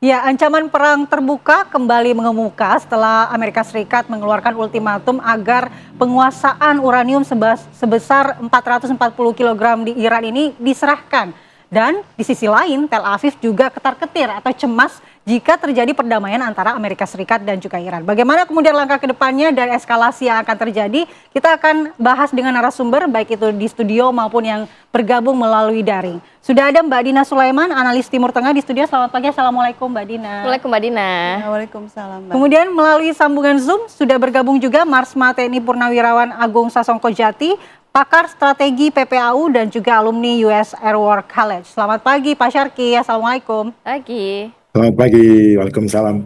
Ya, ancaman perang terbuka kembali mengemuka setelah Amerika Serikat mengeluarkan ultimatum agar penguasaan uranium sebesar 440 kg di Iran ini diserahkan. Dan di sisi lain, Tel Aviv juga ketar-ketir atau cemas jika terjadi perdamaian antara Amerika Serikat dan juga Iran. Bagaimana kemudian langkah ke depannya dan eskalasi yang akan terjadi? Kita akan bahas dengan narasumber, baik itu di studio maupun yang bergabung melalui daring. Sudah ada Mbak Dina Sulaiman, analis Timur Tengah di studio. Selamat pagi, Assalamualaikum Mbak Dina. Waalaikumsalam Mbak Dina. Waalaikumsalam Mbak. Kemudian melalui sambungan Zoom sudah bergabung juga Marsma TNI Purnawirawan Agung Sasongko Jati, pakar strategi PPAU dan juga alumni US Air War College. Selamat pagi Pak Syarki, Assalamualaikum. Pagi. Selamat pagi, waalaikumsalam.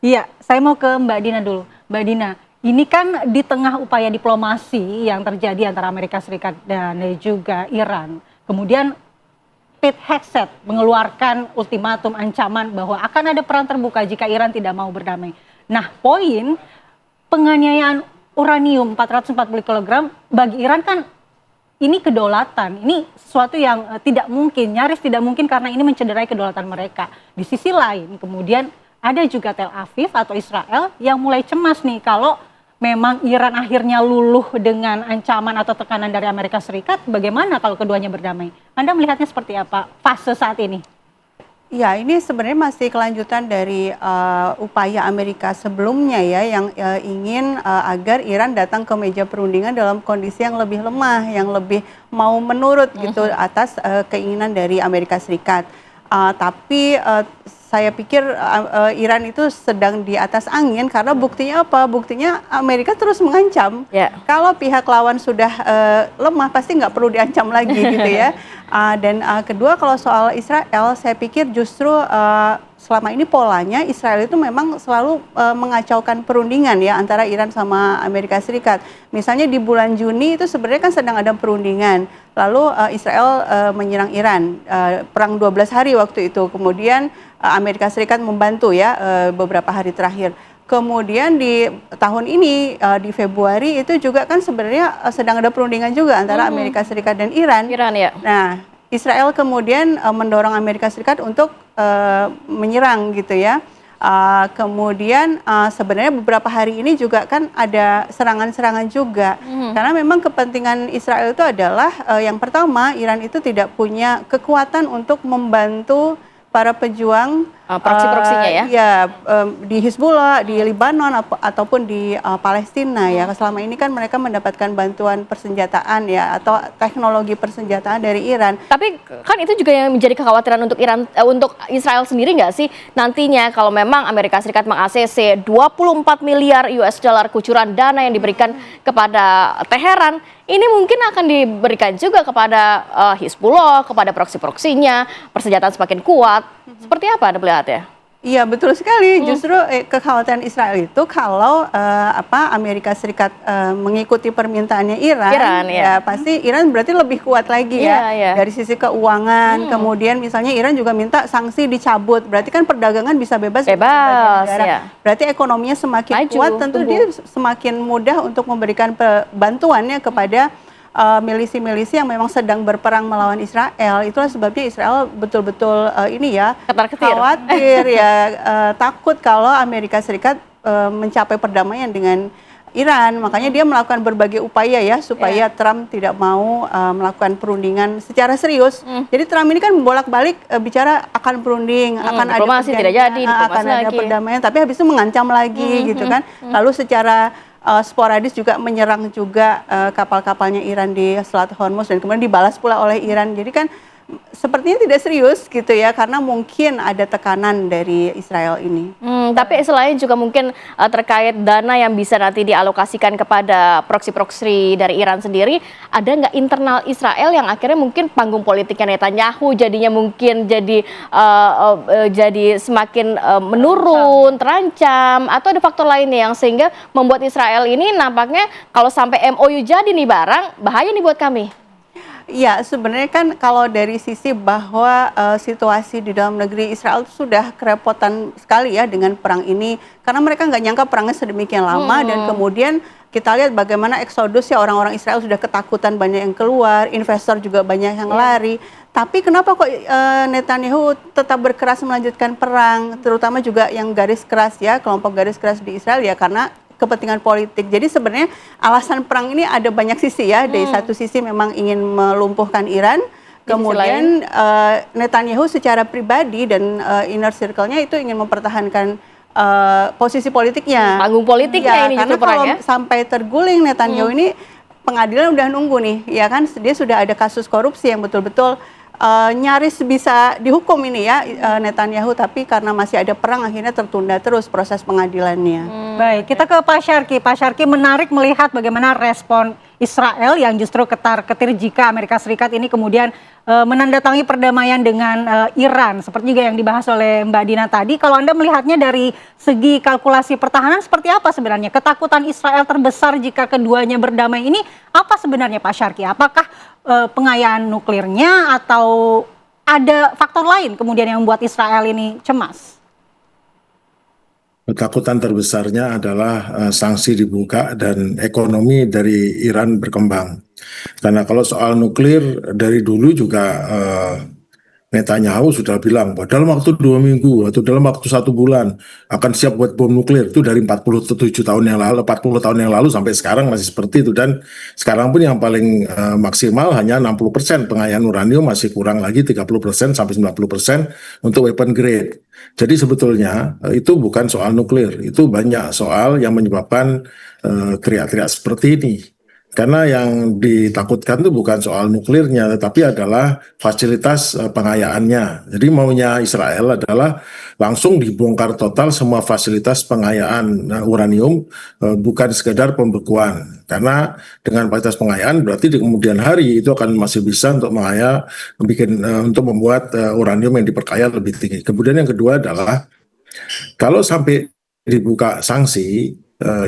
Iya, saya mau ke Mbak Dina dulu. Mbak Dina, ini kan di tengah upaya diplomasi yang terjadi antara Amerika Serikat dan juga Iran. Kemudian Pete Hegseth mengeluarkan ultimatum ancaman bahwa akan ada perang terbuka jika Iran tidak mau berdamai. Nah, poin penganiayaan uranium 440 kg bagi Iran kan ini kedaulatan, ini sesuatu yang tidak mungkin, nyaris tidak mungkin karena ini mencederai kedaulatan mereka. Di sisi lain kemudian ada juga Tel Aviv atau Israel yang mulai cemas nih kalau memang Iran akhirnya luluh dengan ancaman atau tekanan dari Amerika Serikat, bagaimana kalau keduanya berdamai? Anda melihatnya seperti apa fase saat ini? Ya, ini sebenarnya masih kelanjutan dari upaya Amerika sebelumnya ya, yang ingin agar Iran datang ke meja perundingan dalam kondisi yang lebih lemah, yang lebih mau menurut gitu atas keinginan dari Amerika Serikat. Tapi saya pikir Iran itu sedang di atas angin karena buktinya apa? Buktinya Amerika terus mengancam. Kalau pihak lawan sudah lemah pasti nggak perlu diancam lagi gitu ya. Dan kedua kalau soal Israel, saya pikir justru selama ini polanya Israel itu memang selalu mengacaukan perundingan ya antara Iran sama Amerika Serikat. Misalnya di bulan Juni itu sebenarnya kan sedang ada perundingan. Lalu Israel menyerang Iran, perang 12 hari waktu itu. Kemudian Amerika Serikat membantu ya beberapa hari terakhir. Kemudian di tahun ini di Februari itu juga kan sebenarnya sedang ada perundingan juga antara Amerika Serikat dan Iran. Ya. Nah, Israel kemudian mendorong Amerika Serikat untuk menyerang gitu ya. Kemudian sebenarnya beberapa hari ini juga kan ada serangan-serangan juga. Karena memang kepentingan Israel itu adalah yang pertama, Iran itu tidak punya kekuatan untuk membantu para pejuang proksi-proksinya ya? Ya, di Hizbullah, di Lebanon ataupun di Palestina ya. Selama ini kan mereka mendapatkan bantuan persenjataan ya atau teknologi persenjataan dari Iran. Tapi kan itu juga yang menjadi kekhawatiran untuk Iran, untuk Israel sendiri nggak sih nantinya kalau memang Amerika Serikat meng-ACC 24 miliar US dollar kucuran dana yang diberikan kepada Teheran, ini mungkin akan diberikan juga kepada Hizbullah, kepada proksi-proksinya, persenjataan semakin kuat. Seperti apa Anda melihat ya? Iya betul sekali. Justru kekhawatiran Israel itu kalau Amerika Serikat mengikuti permintaannya Iran ya pasti Iran berarti lebih kuat lagi ya dari sisi keuangan. Kemudian misalnya Iran juga minta sanksi dicabut. Berarti kan perdagangan bisa bebas. Berarti ekonominya semakin kuat. Tentu dia semakin mudah untuk memberikan bantuannya kepada milisi-milisi yang memang sedang berperang melawan Israel. Itulah sebabnya Israel betul-betul ini ya khawatir ya takut kalau Amerika Serikat mencapai perdamaian dengan Iran. Makanya dia melakukan berbagai upaya ya supaya Trump tidak mau melakukan perundingan secara serius. Jadi Trump ini kan bolak-balik bicara akan perunding, akan ada tidak jadi, akan ada perdamaian, tapi habis itu mengancam lagi gitu kan. Lalu secara sporadis juga menyerang juga kapal-kapalnya Iran di Selat Hormuz dan kemudian dibalas pula oleh Iran. Jadi kan sepertinya tidak serius gitu ya karena mungkin ada tekanan dari Israel ini. Tapi selain juga mungkin terkait dana yang bisa nanti dialokasikan kepada proksi-proksi dari Iran sendiri, ada nggak internal Israel yang akhirnya mungkin panggung politiknya Netanyahu jadinya mungkin jadi semakin menurun, terancam, atau ada faktor lainnya yang sehingga membuat Israel ini nampaknya kalau sampai MOU jadi nih barang, bahaya nih buat kami. Ya, sebenarnya kan kalau dari sisi bahwa situasi di dalam negeri Israel sudah kerepotan sekali ya dengan perang ini, karena mereka nggak nyangka perangnya sedemikian lama dan kemudian kita lihat bagaimana eksodus ya orang-orang Israel sudah ketakutan, banyak yang keluar, investor juga banyak yang lari. Tapi kenapa kok Netanyahu tetap berkeras melanjutkan perang, terutama juga yang garis keras ya, kelompok garis keras di Israel ya karena kepentingan politik. Jadi sebenarnya alasan perang ini ada banyak sisi ya. Dari satu sisi memang ingin melumpuhkan Iran, kemudian Netanyahu secara pribadi dan inner circle-nya itu ingin mempertahankan posisi politiknya. Panggung politiknya ini karena justru perang kalau ya. sampai terguling Netanyahu ini pengadilan udah nunggu nih, ya kan dia sudah ada kasus korupsi yang betul-betul nyaris bisa dihukum ini ya Netanyahu, tapi karena masih ada perang akhirnya tertunda terus proses pengadilannya. Baik, kita ke Pak Syarki. Pak Syarki, menarik melihat bagaimana respon Israel yang justru ketar-ketir jika Amerika Serikat ini kemudian menandatangani perdamaian dengan Iran. Seperti juga yang dibahas oleh Mbak Dina tadi. Kalau Anda melihatnya dari segi kalkulasi pertahanan seperti apa sebenarnya? Ketakutan Israel terbesar jika keduanya berdamai ini apa sebenarnya Pak Syarki? Apakah pengayaan nuklirnya atau ada faktor lain kemudian yang membuat Israel ini cemas? Ketakutan terbesarnya adalah sanksi dibuka dan ekonomi dari Iran berkembang. Karena kalau soal nuklir dari dulu juga Netanyahu sudah bilang bahwa dalam waktu 2 minggu atau dalam waktu 1 bulan akan siap buat bom nuklir. Itu dari 47 tahun yang lalu, 40 tahun yang lalu sampai sekarang masih seperti itu. Dan sekarang pun yang paling maksimal hanya 60% pengayaan uranium, masih kurang lagi 30% sampai 90% untuk weapon grade. Jadi sebetulnya itu bukan soal nuklir, itu banyak soal yang menyebabkan teriak-teriak seperti ini. Karena yang ditakutkan itu bukan soal nuklirnya, tetapi adalah fasilitas pengayaannya. Jadi maunya Israel adalah langsung dibongkar total semua fasilitas pengayaan uranium, bukan sekedar pembekuan. Karena dengan fasilitas pengayaan berarti di kemudian hari itu akan masih bisa untuk untuk membuat uranium yang diperkaya lebih tinggi. Kemudian yang kedua adalah kalau sampai dibuka sanksi,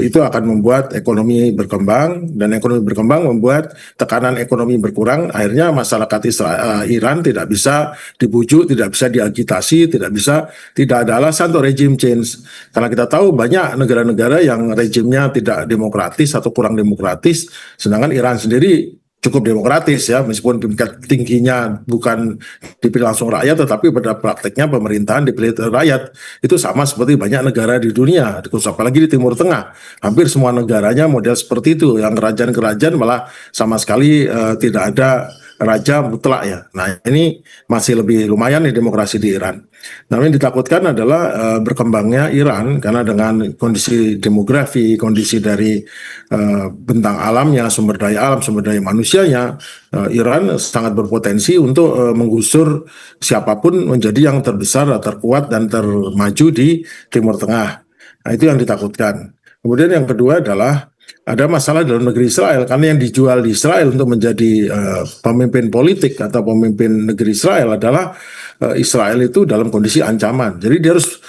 itu akan membuat ekonomi berkembang, dan ekonomi berkembang membuat tekanan ekonomi berkurang. Akhirnya masyarakat Iran tidak bisa dibujuk, tidak bisa diagitasi, tidak ada alasan untuk regime change. Karena kita tahu banyak negara-negara yang regimenya tidak demokratis atau kurang demokratis, sedangkan Iran sendiri cukup demokratis ya, meskipun tingkat tingginya bukan dipilih langsung rakyat, tetapi pada prakteknya pemerintahan dipilih rakyat. Itu sama seperti banyak negara di dunia, apalagi di Timur Tengah. Hampir semua negaranya model seperti itu, yang kerajaan-kerajaan malah sama sekali tidak ada raja mutlak ya. Nah ini masih lebih lumayan nih demokrasi di Iran. Namun yang ditakutkan adalah berkembangnya Iran, karena dengan kondisi demografi, kondisi dari bentang alamnya, sumber daya alam, sumber daya manusianya, Iran sangat berpotensi untuk menggusur siapapun menjadi yang terbesar, terkuat, dan termaju di Timur Tengah. Nah itu yang ditakutkan. Kemudian yang kedua adalah ada masalah dalam negeri Israel, karena yang dijual di Israel untuk menjadi pemimpin politik atau pemimpin negeri Israel adalah Israel itu dalam kondisi ancaman. Jadi dia harus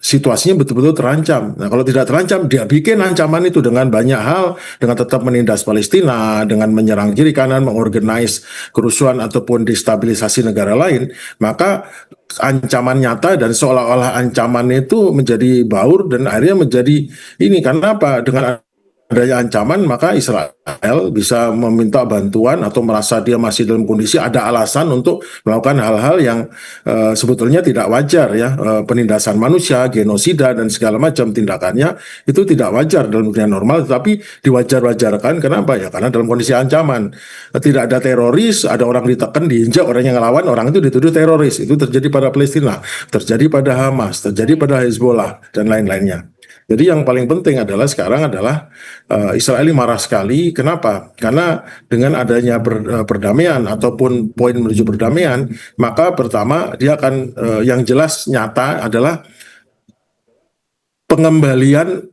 situasinya betul-betul terancam. Nah kalau tidak terancam, dia bikin ancaman itu dengan banyak hal, dengan tetap menindas Palestina, dengan menyerang kiri kanan, mengorganize kerusuhan ataupun destabilisasi negara lain, maka ancaman nyata dan seolah-olah ancaman itu menjadi baur dan akhirnya menjadi ini. Karena apa? Dengan adanya ancaman, maka Israel bisa meminta bantuan atau merasa dia masih dalam kondisi ada alasan untuk melakukan hal-hal yang sebetulnya tidak wajar ya, penindasan manusia, genosida, dan segala macam tindakannya itu tidak wajar dalam dunia normal, tetapi diwajar-wajarkan. Kenapa ya? Karena dalam kondisi ancaman, tidak ada teroris, ada orang ditekan, diinjak, orang yang ngelawan, orang itu dituduh teroris. Itu terjadi pada Palestina, terjadi pada Hamas, terjadi pada Hezbollah, dan lain-lainnya. Jadi yang paling penting adalah sekarang adalah Israel marah sekali. Kenapa? Karena dengan adanya perdamaian ataupun poin menuju perdamaian, maka pertama dia akan yang jelas nyata adalah pengembalian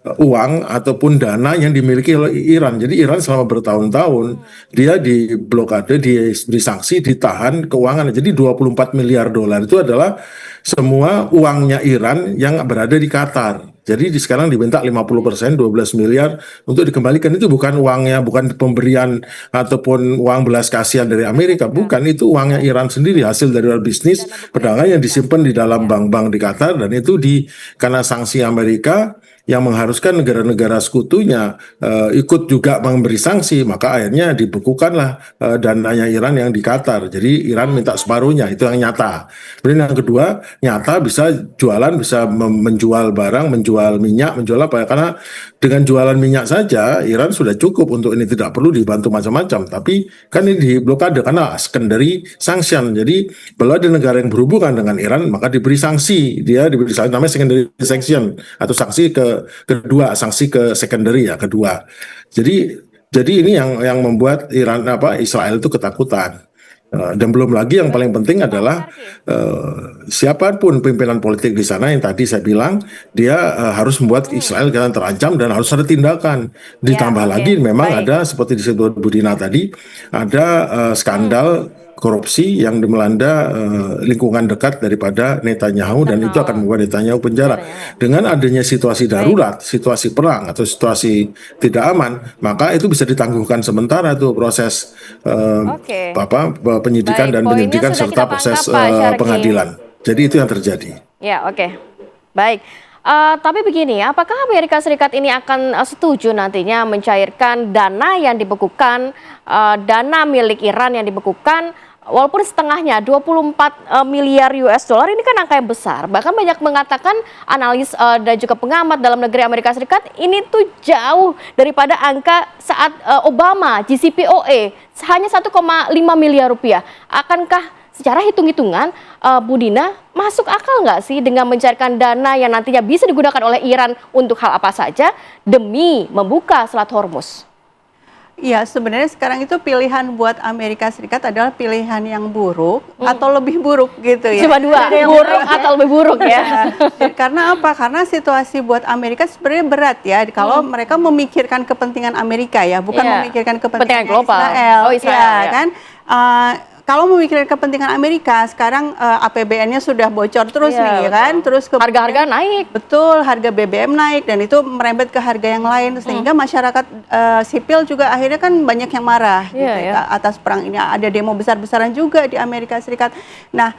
uang ataupun dana yang dimiliki oleh Iran. Jadi Iran selama bertahun-tahun dia diblokade, disanksi, ditahan keuangan. Jadi 24 miliar dolar itu adalah semua uangnya Iran yang berada di Qatar. Jadi sekarang diminta 50%, 12 miliar untuk dikembalikan. Itu bukan uangnya, bukan pemberian ataupun uang belas kasihan dari Amerika, bukan, itu uangnya Iran sendiri, hasil dari bisnis perdagangan yang disimpan di dalam bank-bank di Qatar, dan itu karena sanksi Amerika yang mengharuskan negara-negara sekutunya ikut juga memberi sanksi, maka akhirnya dibekukanlah dananya Iran yang di Qatar. Jadi Iran minta separuhnya, itu yang nyata. Kemudian yang kedua, nyata bisa jualan, bisa menjual barang, menjual minyak, menjual apa, karena dengan jualan minyak saja Iran sudah cukup untuk ini, tidak perlu dibantu macam-macam. Tapi kan ini diblokade karena secondary sanction. Jadi kalau ada negara yang berhubungan dengan Iran, maka diberi sanksi, dia diberi sanksi, namanya secondary sanction, atau sanksi kedua, sanksi ke secondary ya, kedua. Jadi ini yang membuat Israel itu ketakutan. Dan belum lagi yang paling penting adalah siapapun pimpinan politik di sana yang tadi saya bilang, dia harus membuat Israel jangan terancam dan harus ada tindakan. Ditambah lagi memang ada seperti disebut Budina tadi, ada skandal korupsi yang melanda lingkungan dekat daripada Netanyahu, dan itu akan membuat Netanyahu penjara. Dengan adanya situasi darurat, situasi perang atau situasi tidak aman, maka itu bisa ditangguhkan sementara tuh proses penyidikan dan penyelidikan serta proses pengadilan. Jadi itu yang terjadi. Ya, oke. Baik. Tapi begini, apakah Amerika Serikat ini akan setuju nantinya mencairkan dana yang dibekukan, dana milik Iran yang dibekukan, walaupun setengahnya 24 miliar US dollar, ini kan angka yang besar. Bahkan banyak mengatakan analis dan juga pengamat dalam negeri Amerika Serikat, ini tuh jauh daripada angka saat Obama JCPOA, hanya 1,5 miliar rupiah. Akankah secara hitung-hitungan, Bu Dina, masuk akal nggak sih dengan mencairkan dana yang nantinya bisa digunakan oleh Iran untuk hal apa saja demi membuka Selat Hormuz? Ya, sebenarnya sekarang itu pilihan buat Amerika Serikat adalah pilihan yang buruk atau lebih buruk gitu ya. Cuma dua, buruk atau lebih buruk ya. Karena apa? Karena situasi buat Amerika sebenarnya berat ya. Kalau mereka memikirkan kepentingan Amerika ya, bukan memikirkan kepentingan global. Israel. Oh, Israel ya. Kan? Kalau memikirkan kepentingan Amerika, sekarang APBN-nya sudah bocor terus nih kan, terus harga-harga naik. Betul, harga BBM naik dan itu merembet ke harga yang lain, sehingga masyarakat sipil juga akhirnya kan banyak yang marah gitu, atas perang ini. Ada demo besar-besaran juga di Amerika Serikat. Nah,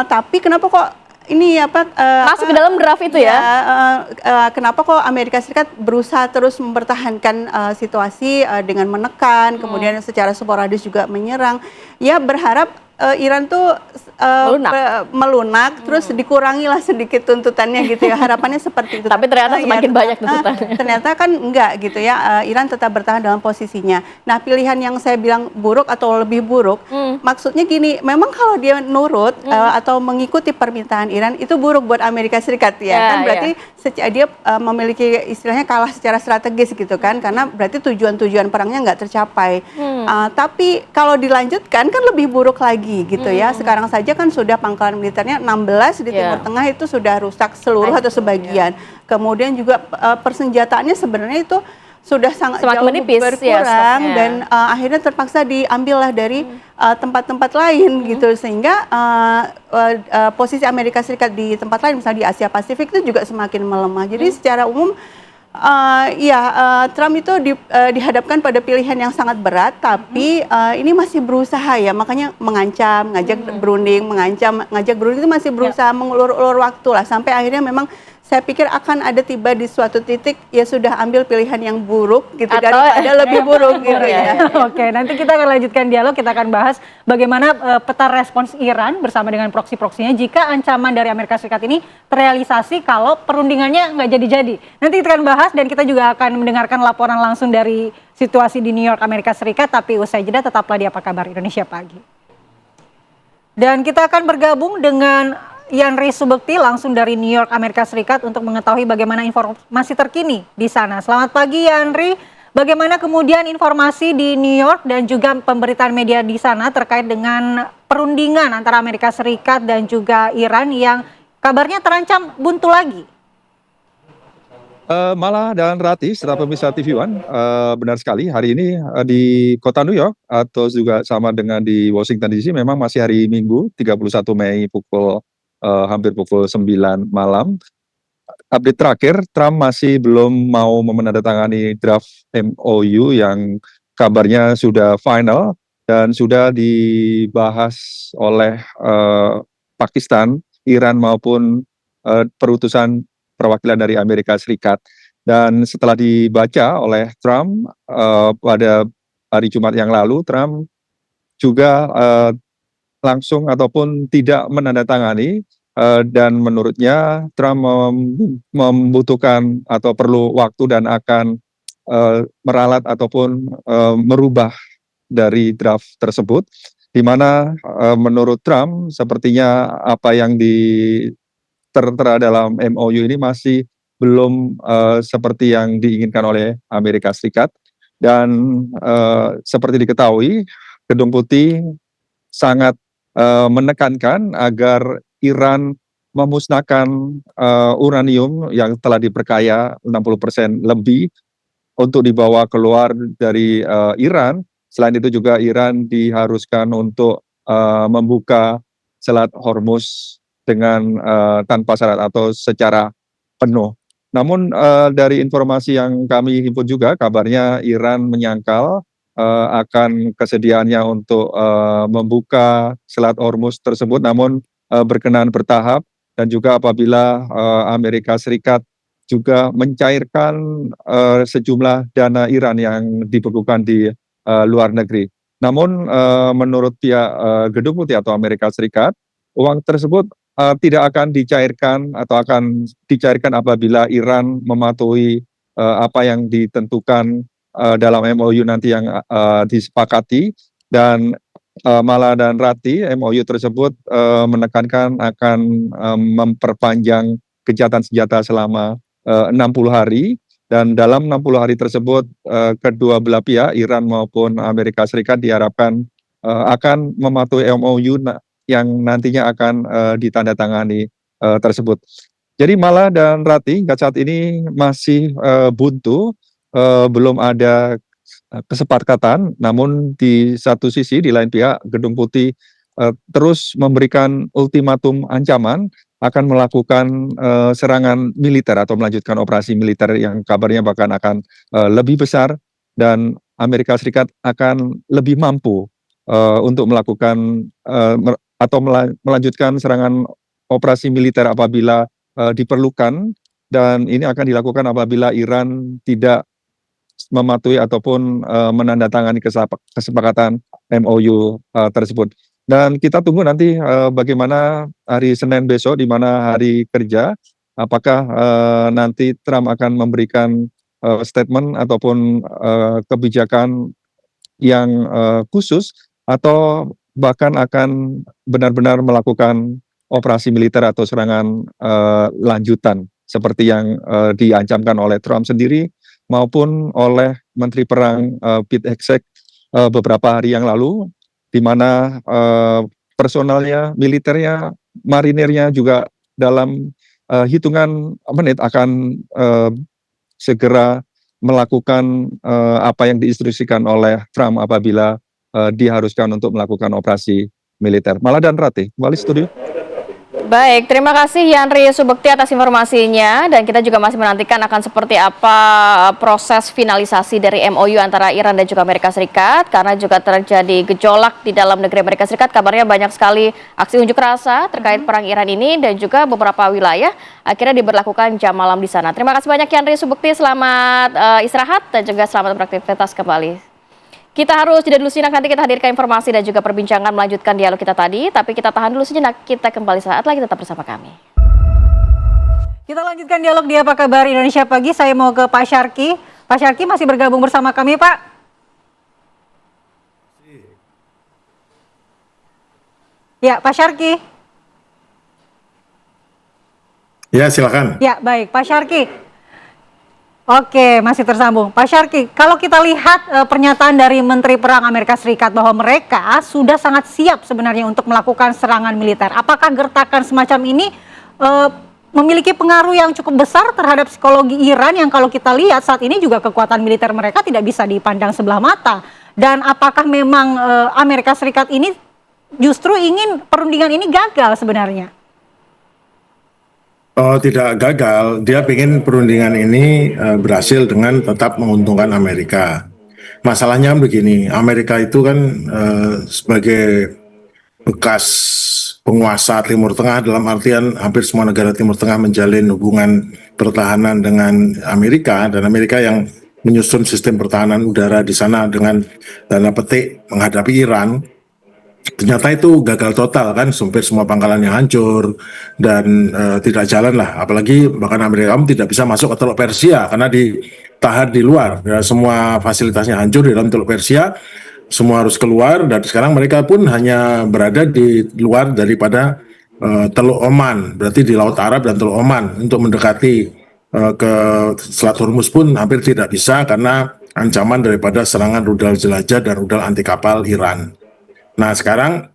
tapi kenapa kok ini masuk ke dalam draft itu ya? Kenapa kok Amerika Serikat berusaha terus mempertahankan situasi dengan menekan, kemudian secara sporadis juga menyerang, ya berharap Iran tuh melunak, terus dikurangilah sedikit tuntutannya gitu ya, harapannya seperti itu. Tapi ternyata semakin banyak tuntutannya. Ternyata kan enggak gitu ya, Iran tetap bertahan dalam posisinya. Nah, pilihan yang saya bilang buruk atau lebih buruk, maksudnya gini, memang kalau dia nurut atau mengikuti permintaan Iran, itu buruk buat Amerika Serikat ya kan, berarti dia memiliki istilahnya kalah secara strategis gitu kan, karena berarti tujuan-tujuan perangnya nggak tercapai. Tapi kalau dilanjutkan kan lebih buruk lagi gitu ya. Sekarang saja kan sudah pangkalan militernya 16 di Timur Tengah itu sudah rusak seluruh atau sebagian. Kemudian juga persenjataannya sebenarnya itu sudah sangat jauh menipis, berkurang dan akhirnya terpaksa diambillah dari tempat-tempat lain gitu, sehingga posisi Amerika Serikat di tempat lain misalnya di Asia Pasifik itu juga semakin melemah. Jadi secara umum Trump itu dihadapkan pada pilihan yang sangat berat, tapi ini masih berusaha ya, makanya mengancam, ngajak berunding, ngajak berunding itu masih berusaha mengulur-ulur waktu lah, sampai akhirnya memang saya pikir akan ada tiba di suatu titik ya sudah ambil pilihan yang buruk gitu daripada lebih buruk gitu ya. Oke, nanti kita akan lanjutkan dialog, kita akan bahas bagaimana peta respons Iran bersama dengan proksi-proksinya jika ancaman dari Amerika Serikat ini terrealisasi kalau perundingannya nggak jadi-jadi. Nanti kita akan bahas dan kita juga akan mendengarkan laporan langsung dari situasi di New York, Amerika Serikat, tapi usai jeda tetaplah di Apa Kabar Indonesia Pagi. Dan kita akan bergabung dengan Yanri Subekti langsung dari New York, Amerika Serikat untuk mengetahui bagaimana informasi terkini di sana. Selamat pagi Yanri, bagaimana kemudian informasi di New York dan juga pemberitaan media di sana terkait dengan perundingan antara Amerika Serikat dan juga Iran yang kabarnya terancam buntu lagi? Mala dan Rati, serta pemirsa TV One, benar sekali hari ini di kota New York atau juga sama dengan di Washington DC memang masih hari Minggu 31 Mei hampir pukul 9 malam. update terakhir, Trump masih belum mau menandatangani draft MOU yang kabarnya sudah final dan sudah dibahas oleh Pakistan, Iran maupun perutusan perwakilan dari Amerika Serikat. Dan setelah dibaca oleh Trump pada hari Jumat yang lalu, Trump juga langsung ataupun tidak menandatangani, dan menurutnya Trump membutuhkan atau perlu waktu dan akan meralat ataupun merubah dari draft tersebut, di mana menurut Trump sepertinya apa yang tertera dalam MOU ini masih belum seperti yang diinginkan oleh Amerika Serikat. Dan seperti diketahui, Gedung Putih sangat menekankan agar Iran memusnahkan uranium yang telah diperkaya 60% lebih untuk dibawa keluar dari Iran. Selain itu juga Iran diharuskan untuk membuka Selat Hormuz dengan tanpa syarat atau secara penuh. Namun dari informasi yang kami himpun juga, kabarnya Iran menyangkal akan kesediaannya untuk membuka Selat Hormuz tersebut, namun berkenan bertahap, dan juga apabila Amerika Serikat juga mencairkan sejumlah dana Iran yang dibekukan di luar negeri. Namun menurut pihak Gedung Putih atau Amerika Serikat, uang tersebut tidak akan dicairkan atau akan dicairkan apabila Iran mematuhi apa yang ditentukan dalam MOU nanti yang disepakati. Dan Mala dan Rati, MOU tersebut menekankan akan memperpanjang gencatan senjata selama 60 hari, dan dalam 60 hari tersebut kedua belah pihak Iran maupun Amerika Serikat diharapkan akan mematuhi MOU yang nantinya akan ditandatangani tersebut. Jadi Mala dan Rati hingga saat ini masih buntu, belum ada kesepakatan. Namun di satu sisi, di lain pihak, Gedung Putih terus memberikan ultimatum ancaman akan melakukan serangan militer atau melanjutkan operasi militer yang kabarnya bahkan akan lebih besar, dan Amerika Serikat akan lebih mampu untuk melakukan atau melanjutkan serangan operasi militer apabila diperlukan, dan ini akan dilakukan apabila Iran tidak mematuhi ataupun menandatangani kesepakatan MOU tersebut. Dan kita tunggu nanti bagaimana hari Senin besok, di mana hari kerja, apakah nanti Trump akan memberikan statement ataupun kebijakan yang khusus, atau bahkan akan benar-benar melakukan operasi militer atau serangan lanjutan seperti yang diancamkan oleh Trump sendiri maupun oleh Menteri Perang Pete Hegseth beberapa hari yang lalu, di mana personalnya, militernya, marinirnya juga dalam hitungan menit akan segera melakukan apa yang diinstruksikan oleh Trump apabila diharuskan untuk melakukan operasi militer. Mala dan Rati, kembali studio. Baik, terima kasih Yanri Subekti atas informasinya, dan kita juga masih menantikan akan seperti apa proses finalisasi dari MOU antara Iran dan juga Amerika Serikat, karena juga terjadi gejolak di dalam negeri Amerika Serikat. Kabarnya banyak sekali aksi unjuk rasa terkait perang Iran ini, dan juga beberapa wilayah akhirnya diberlakukan jam malam di sana. Terima kasih banyak Yanri Subekti, selamat istirahat dan juga selamat beraktivitas kembali. Kita harus jeda dulu sinak, nanti kita hadirkan informasi dan juga perbincangan melanjutkan dialog kita tadi. Tapi kita tahan dulu sejenak, kita kembali saat lagi, tetap bersama kami. Kita lanjutkan dialog di Apa Kabar Indonesia Pagi. Saya mau ke Pak Syarki. Pak Syarki masih bergabung bersama kami, Pak? Ya, Pak Syarki. Ya, silakan. Ya, baik. Pak Syarki. Oke, masih tersambung. Pak Syarki, kalau kita lihat pernyataan dari Menteri Perang Amerika Serikat bahwa mereka sudah sangat siap sebenarnya untuk melakukan serangan militer. Apakah gertakan semacam ini memiliki pengaruh yang cukup besar terhadap psikologi Iran yang kalau kita lihat saat ini juga kekuatan militer mereka tidak bisa dipandang sebelah mata? Dan apakah memang Amerika Serikat ini justru ingin perundingan ini gagal sebenarnya? Oh, tidak gagal. Dia ingin perundingan ini berhasil dengan tetap menguntungkan Amerika. Masalahnya begini, Amerika itu kan sebagai bekas penguasa Timur Tengah, dalam artian hampir semua negara Timur Tengah menjalin hubungan pertahanan dengan Amerika, dan Amerika yang menyusun sistem pertahanan udara di sana dengan tanda petik menghadapi Iran. Ternyata itu gagal total kan, hampir semua pangkalannya hancur dan tidak jalan lah. Apalagi bahkan Amerika tidak bisa masuk ke Teluk Persia karena ditahan di luar. Ya, semua fasilitasnya hancur di dalam Teluk Persia, semua harus keluar, dan sekarang mereka pun hanya berada di luar daripada Teluk Oman, berarti di Laut Arab dan Teluk Oman. Untuk mendekati ke Selat Hormuz pun hampir tidak bisa karena ancaman daripada serangan rudal jelajah dan rudal anti kapal Iran. Nah, sekarang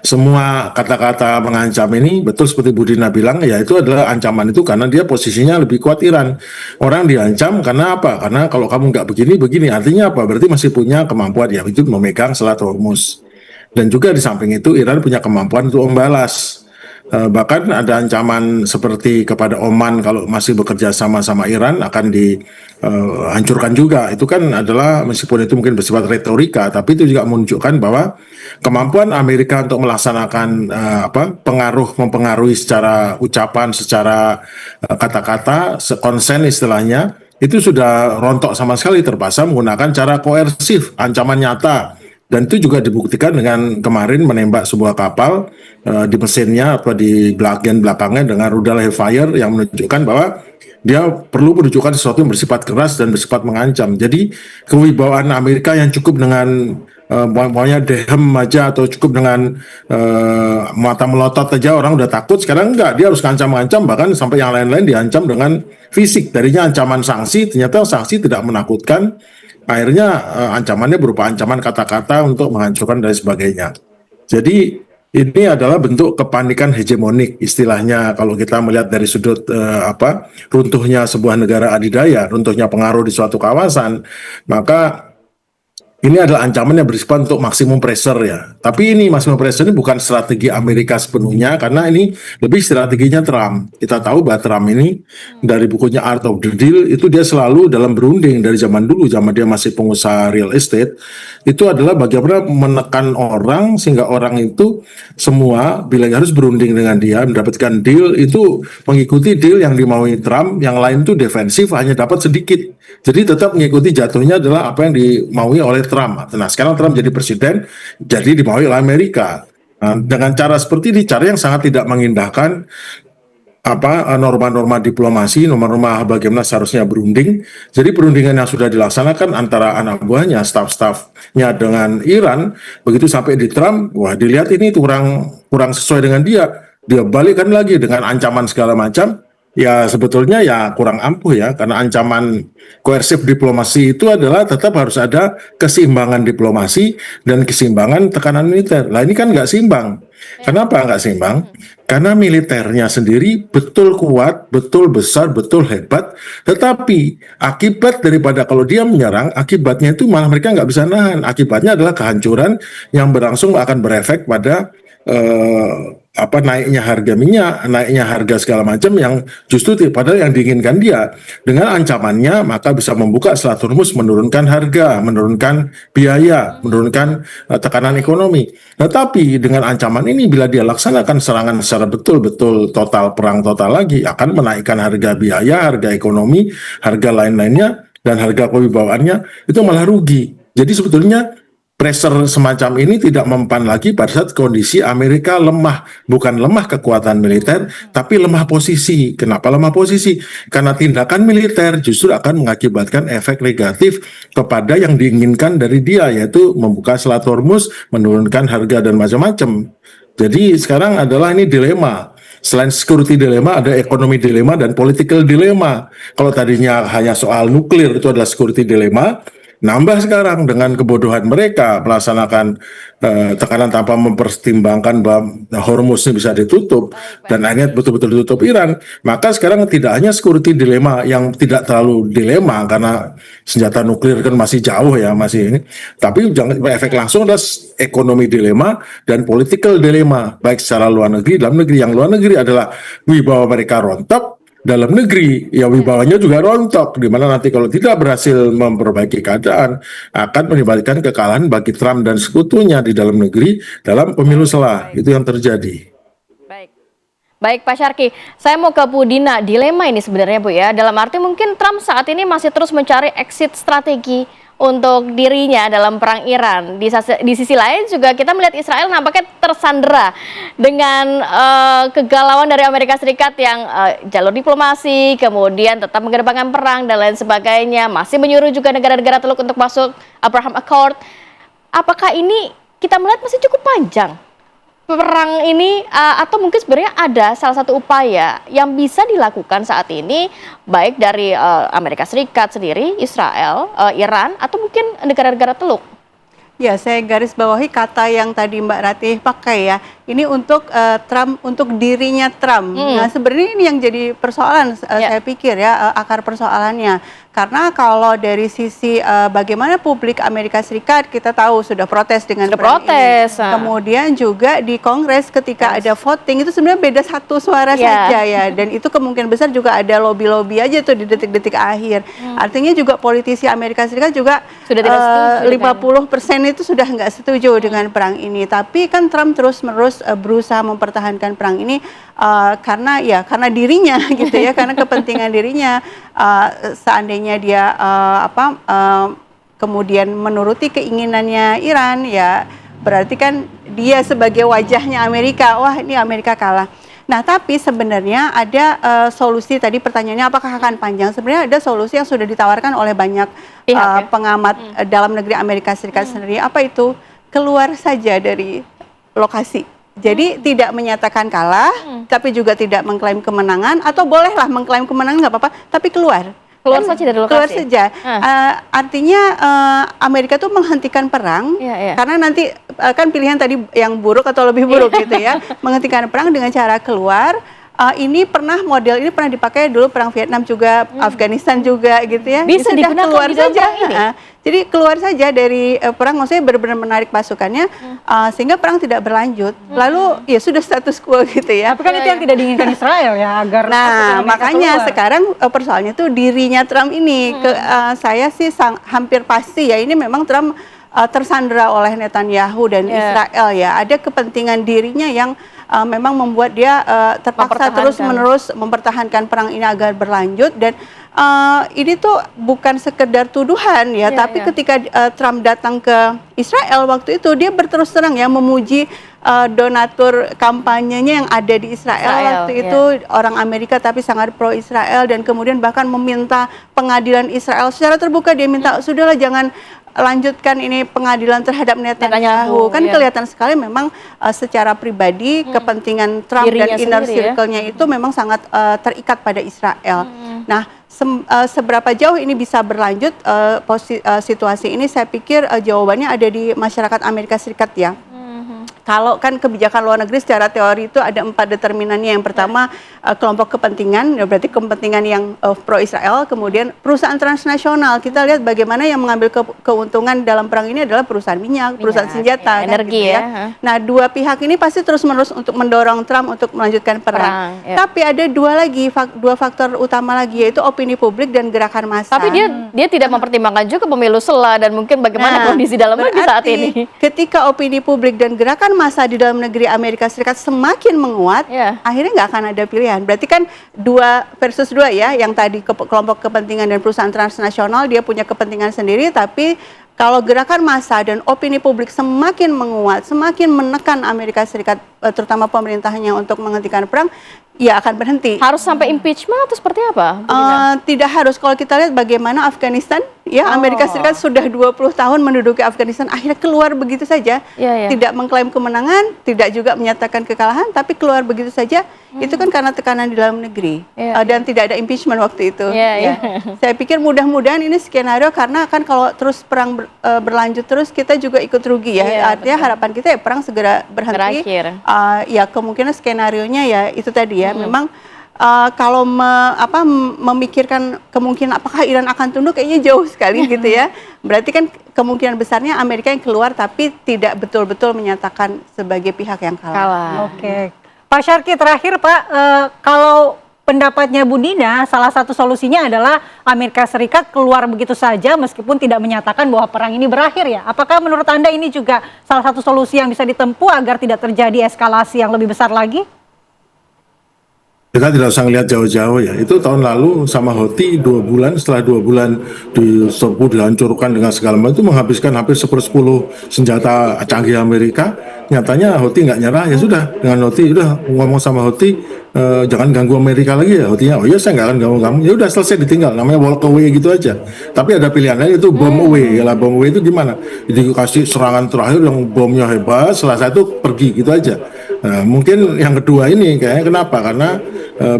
semua kata-kata mengancam ini betul seperti Budina bilang, ya itu adalah ancaman itu karena dia posisinya lebih kuat Iran. Orang diancam karena apa? Karena kalau kamu nggak begini, artinya apa? Berarti masih punya kemampuan, ya itu memegang Selat Hormuz. Dan juga di samping itu Iran punya kemampuan untuk membalas. Bahkan ada ancaman seperti kepada Oman kalau masih bekerja sama Iran akan dihancurkan juga. Itu kan adalah, meskipun itu mungkin bersifat retorika, tapi itu juga menunjukkan bahwa kemampuan Amerika untuk melaksanakan mempengaruhi secara ucapan, secara kata-kata, konsen istilahnya, itu sudah rontok sama sekali, terpaksa menggunakan cara koersif, ancaman nyata. Dan itu juga dibuktikan dengan kemarin menembak sebuah kapal di mesinnya atau di bagian belakangnya dengan rudal Hellfire yang menunjukkan bahwa dia perlu menunjukkan sesuatu yang bersifat keras dan bersifat mengancam. Jadi kewibawaan Amerika yang cukup dengan maunya dehem aja atau cukup dengan mata melotot aja orang udah takut, sekarang enggak, dia harus ngancam-ngancam, bahkan sampai yang lain-lain diancam dengan fisik. Tadinya ancaman sanksi, ternyata sanksi tidak menakutkan. Akhirnya ancamannya berupa ancaman kata-kata untuk menghancurkan dan sebagainya. Jadi ini adalah bentuk kepanikan hegemonik istilahnya kalau kita melihat dari sudut runtuhnya sebuah negara adidaya, runtuhnya pengaruh di suatu kawasan, maka ini adalah ancaman yang bersifat untuk maksimum pressure ya. Tapi ini maksimum pressure ini bukan strategi Amerika sepenuhnya, karena ini lebih strateginya Trump. Kita tahu bahwa Trump ini dari bukunya Art of the Deal itu dia selalu dalam berunding dari zaman dulu, zaman dia masih pengusaha real estate, itu adalah bagaimana menekan orang sehingga orang itu semua bila harus berunding dengan dia, mendapatkan deal itu mengikuti deal yang dimaui Trump, yang lain itu defensif hanya dapat sedikit. Jadi tetap mengikuti, jatuhnya adalah apa yang dimaui oleh Trump. Nah, sekarang Trump jadi presiden, jadi dimaui oleh Amerika. Nah, dengan cara seperti ini, cara yang sangat tidak mengindahkan norma-norma diplomasi, norma-norma bagaimana seharusnya berunding. Jadi perundingan yang sudah dilaksanakan antara anak buahnya, staf-stafnya dengan Iran, begitu sampai di Trump, wah dilihat ini kurang sesuai dengan dia. Dia balikkan lagi dengan ancaman segala macam. Ya sebetulnya ya kurang ampuh ya, karena ancaman koersif diplomasi itu adalah tetap harus ada keseimbangan diplomasi dan keseimbangan tekanan militer. Lah ini kan nggak seimbang. Kenapa nggak seimbang? Karena militernya sendiri betul kuat, betul besar, betul hebat, tetapi akibat daripada kalau dia menyerang, akibatnya itu malah mereka nggak bisa nahan. Akibatnya adalah kehancuran yang berlangsung akan berefek pada naiknya harga minyak, naiknya harga segala macam yang justru padahal yang diinginkan dia. Dengan ancamannya maka bisa membuka Selat Hormuz, menurunkan harga, menurunkan biaya, menurunkan tekanan ekonomi. Tetapi dengan ancaman ini bila dia laksanakan serangan secara betul-betul total, perang total lagi, akan menaikkan harga biaya, harga ekonomi, harga lain-lainnya, dan harga kewibawaannya itu malah rugi. Jadi sebetulnya pressure semacam ini tidak mempan lagi pada saat kondisi Amerika lemah. Bukan lemah kekuatan militer, tapi lemah posisi. Kenapa lemah posisi? Karena tindakan militer justru akan mengakibatkan efek negatif kepada yang diinginkan dari dia, yaitu membuka Selat Hormuz, menurunkan harga dan macam-macam. Jadi sekarang adalah ini dilema. Selain security dilema, ada ekonomi dilema dan political dilema. Kalau tadinya hanya soal nuklir itu adalah security dilema, nambah sekarang dengan kebodohan mereka melaksanakan tekanan tanpa mempertimbangkan bahwa Hormuz ini bisa ditutup dan akhirnya betul-betul ditutup Iran. Maka sekarang tidak hanya security dilema yang tidak terlalu dilema karena senjata nuklir kan masih jauh ya, masih ini, tapi jangan efek langsung adalah ekonomi dilema dan political dilema, baik secara luar negeri, dalam negeri. Yang luar negeri adalah wibawa mereka rontok, dalam negeri ya wibawanya juga rontok, di mana nanti kalau tidak berhasil memperbaiki keadaan akan menimbulkan kekalahan bagi Trump dan sekutunya di dalam negeri dalam pemilu selah. Itu yang terjadi. Baik. Baik Pak Syarki, saya mau ke Bu Dina. Dilema ini sebenarnya Bu ya, dalam arti mungkin Trump saat ini masih terus mencari exit strategi untuk dirinya dalam perang Iran. Di sisi lain juga kita melihat Israel nampaknya tersandera dengan kegalauan dari Amerika Serikat yang jalur diplomasi, kemudian tetap mengedepankan perang dan lain sebagainya, masih menyuruh juga negara-negara Teluk untuk masuk Abraham Accord. Apakah ini kita melihat masih cukup panjang perang ini, atau mungkin sebenarnya ada salah satu upaya yang bisa dilakukan saat ini baik dari Amerika Serikat sendiri, Israel, Iran, atau mungkin negara-negara Teluk? Ya, saya garis bawahi kata yang tadi Mbak Ratih pakai ya. Ini untuk Trump, untuk dirinya Trump. Nah, sebenarnya ini yang jadi persoalan, saya pikir ya, akar persoalannya. Karena kalau dari sisi bagaimana publik Amerika Serikat, kita tahu sudah protes dengan perang ini. Kemudian juga di Kongres ketika ada voting, itu sebenarnya beda satu suara saja ya. Dan itu kemungkinan besar juga ada lobby-lobby aja tuh di detik-detik akhir. Artinya juga politisi Amerika Serikat juga sudah 50% itu sudah nggak setuju dengan perang ini. Tapi kan Trump terus-menerus berusaha mempertahankan perang ini karena dirinya gitu ya, karena kepentingan dirinya. Seandainya dia kemudian menuruti keinginannya Iran, ya berarti kan dia sebagai wajahnya Amerika, wah ini Amerika kalah. Nah, tapi sebenarnya ada solusi, tadi pertanyaannya apakah akan panjang? Sebenarnya ada solusi yang sudah ditawarkan oleh banyak pengamat dalam negeri Amerika Serikat sendiri. Apa itu? Keluar saja dari lokasi. Jadi tidak menyatakan kalah, tapi juga tidak mengklaim kemenangan, atau bolehlah mengklaim kemenangan nggak apa-apa, tapi keluar saja dari lokasi. Keluar saja. Artinya Amerika tuh menghentikan perang, karena nanti kan pilihan tadi yang buruk atau lebih buruk gitu ya, menghentikan perang dengan cara keluar. Model ini pernah dipakai dulu perang Vietnam juga, Afghanistan juga gitu ya. Bisa digunakan keluar di dalam saja. perang ini? Jadi keluar saja dari perang, maksudnya benar-benar menarik pasukannya sehingga perang tidak berlanjut. Lalu ya sudah status quo gitu ya. Tapi kan itu yang tidak diinginkan Israel ya, agar makanya sekarang persoalannya tuh dirinya Trump ini. Saya sih hampir pasti ya, ini memang Trump tersandera oleh Netanyahu dan Israel ya. Ada kepentingan dirinya yang memang membuat dia terpaksa terus-menerus mempertahankan perang ini agar berlanjut. Dan ini tuh bukan sekedar tuduhan ya, tapi ketika Trump datang ke Israel waktu itu, dia berterus terang ya memuji donatur kampanyenya yang ada di Israel waktu itu, orang Amerika tapi sangat pro Israel, dan kemudian bahkan meminta pengadilan Israel secara terbuka. Dia minta sudahlah jangan lanjutkan ini pengadilan terhadap Netanyahu. Kan kelihatan sekali memang secara pribadi kepentingan Trump dirinya dan inner circle-nya itu memang sangat terikat pada Israel. Nah, seberapa jauh ini bisa berlanjut situasi ini, saya pikir jawabannya ada di masyarakat Amerika Serikat ya. Kalau kan kebijakan luar negeri secara teori itu ada 4 determinannya. Yang pertama kelompok kepentingan, ya berarti kepentingan yang pro Israel. Kemudian perusahaan transnasional, kita lihat bagaimana yang mengambil keuntungan dalam perang ini adalah perusahaan minyak, perusahaan senjata, energi kan, gitu ya. Nah, dua pihak ini pasti terus-menerus untuk mendorong Trump untuk melanjutkan perang. Tapi ada dua faktor utama lagi, yaitu opini publik dan gerakan massa. Tapi dia tidak mempertimbangkan juga pemilu selah dan mungkin bagaimana kondisi dalam negeri saat ini. Ketika opini publik dan gerakan massa di dalam negeri Amerika Serikat semakin menguat, akhirnya nggak akan ada pilihan. Berarti kan 2 versus 2 ya, yang tadi kelompok kepentingan dan perusahaan transnasional dia punya kepentingan sendiri, tapi kalau gerakan massa dan opini publik semakin menguat, semakin menekan Amerika Serikat, terutama pemerintahnya untuk menghentikan perang, ya akan berhenti. Harus sampai impeachment atau seperti apa? Bu Dina? Tidak harus. Kalau kita lihat bagaimana Afghanistan, ya Amerika Serikat sudah 20 tahun menduduki Afghanistan, akhirnya keluar begitu saja, tidak mengklaim kemenangan, tidak juga menyatakan kekalahan, tapi keluar begitu saja. Itu kan karena tekanan di dalam negeri, dan tidak ada impeachment waktu itu. Saya pikir mudah-mudahan ini skenario, karena kan kalau terus perang berlanjut terus, kita juga ikut rugi ya. Artinya harapan kita ya perang segera berhenti. Ya kemungkinan skenarionya ya itu tadi ya. Memang kalau memikirkan kemungkinan apakah Iran akan tunduk, kayaknya jauh sekali gitu ya. Berarti kan kemungkinan besarnya Amerika yang keluar tapi tidak betul-betul menyatakan sebagai pihak yang kalah. Oke, Pak Syarki terakhir Pak, kalau pendapatnya Bu Dina, salah satu solusinya adalah Amerika Serikat keluar begitu saja meskipun tidak menyatakan bahwa perang ini berakhir ya. Apakah menurut Anda ini juga salah satu solusi yang bisa ditempuh agar tidak terjadi eskalasi yang lebih besar lagi? Kita tidak usah ngelihat jauh-jauh ya. Itu tahun lalu sama Houthi 2 bulan, setelah 2 bulan diserbu, dihancurkan dengan segala macam, itu menghabiskan hampir 10 senjata canggih Amerika. Nyatanya Houthi nggak nyerah, ya sudah, dengan Houthi udah ngomong sama Houthi, jangan ganggu Amerika lagi ya. Houthi-nya, oh iya saya nggak akan ganggu kamu. Ya udah selesai, ditinggal, namanya walk away gitu aja. Tapi ada pilihan lain, itu bomb away. Ya lah, bomb away itu gimana? Dikasih serangan terakhir yang bomnya hebat, selesai itu pergi gitu aja. Nah, mungkin yang kedua ini kayaknya kenapa? Karena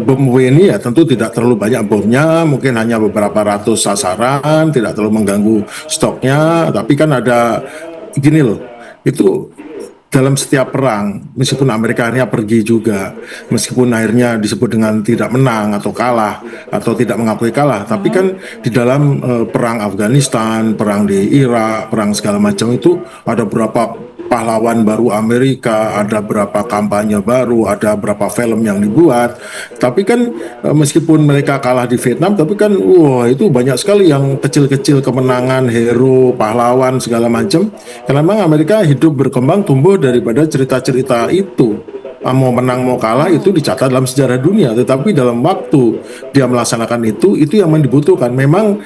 bom away ini ya tentu tidak terlalu banyak bomnya, mungkin hanya beberapa ratus sasaran, tidak terlalu mengganggu stoknya. Tapi kan ada gini loh, itu dalam setiap perang, meskipun Amerika akhirnya pergi juga, meskipun akhirnya disebut dengan tidak menang atau kalah atau tidak mengakui kalah, tapi kan di dalam perang Afghanistan, perang di Irak, perang segala macam itu ada berapa pahlawan baru Amerika, ada berapa kampanye baru, ada berapa film yang dibuat. Tapi kan meskipun mereka kalah di Vietnam, tapi kan wah itu banyak sekali yang kecil-kecil kemenangan, hero, pahlawan segala macam. Karena memang Amerika hidup berkembang tumbuh daripada cerita-cerita itu. Mau menang mau kalah itu dicatat dalam sejarah dunia, tetapi dalam waktu dia melaksanakan itu yang dibutuhkan. Memang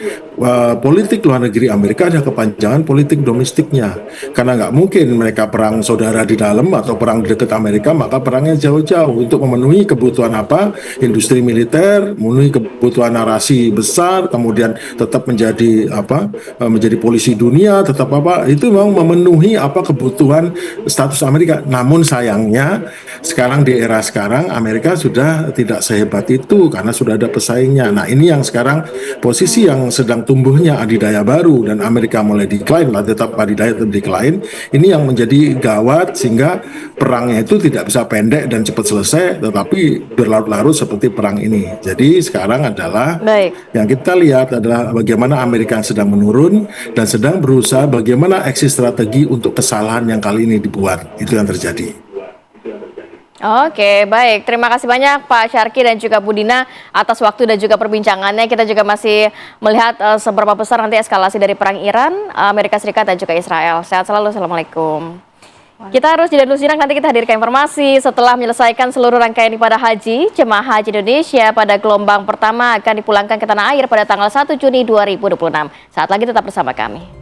politik luar negeri Amerika ada kepanjangan politik domestiknya, karena nggak mungkin mereka perang saudara di dalam atau perang di dekat Amerika, maka perangnya jauh-jauh untuk memenuhi kebutuhan apa, industri militer, memenuhi kebutuhan narasi besar, kemudian tetap menjadi menjadi polisi dunia, tetap itu memang memenuhi kebutuhan status Amerika. Namun sayangnya sekarang di era sekarang Amerika sudah tidak sehebat itu karena sudah ada pesaingnya. Nah ini yang sekarang posisi yang sedang tumbuhnya adidaya baru, dan Amerika mulai decline lah, tetap adidaya tetap decline. Ini yang menjadi gawat sehingga perangnya itu tidak bisa pendek dan cepat selesai, tetapi berlarut-larut seperti perang ini. Jadi sekarang adalah yang kita lihat adalah bagaimana Amerika yang sedang menurun dan sedang berusaha bagaimana exit strategi untuk kesalahan yang kali ini dibuat. Itu yang terjadi. Oke, baik. Terima kasih banyak Pak Syarki dan juga Bu Dina atas waktu dan juga perbincangannya. Kita juga masih melihat seberapa besar nanti eskalasi dari perang Iran, Amerika Serikat dan juga Israel. Sehat selalu. Assalamualaikum. Kita harus jeda dulu sinak, nanti kita hadirkan informasi setelah menyelesaikan seluruh rangkaian ibadah haji. Jemaah haji Indonesia pada gelombang pertama akan dipulangkan ke tanah air pada tanggal 1 Juni 2026. Saat lagi tetap bersama kami.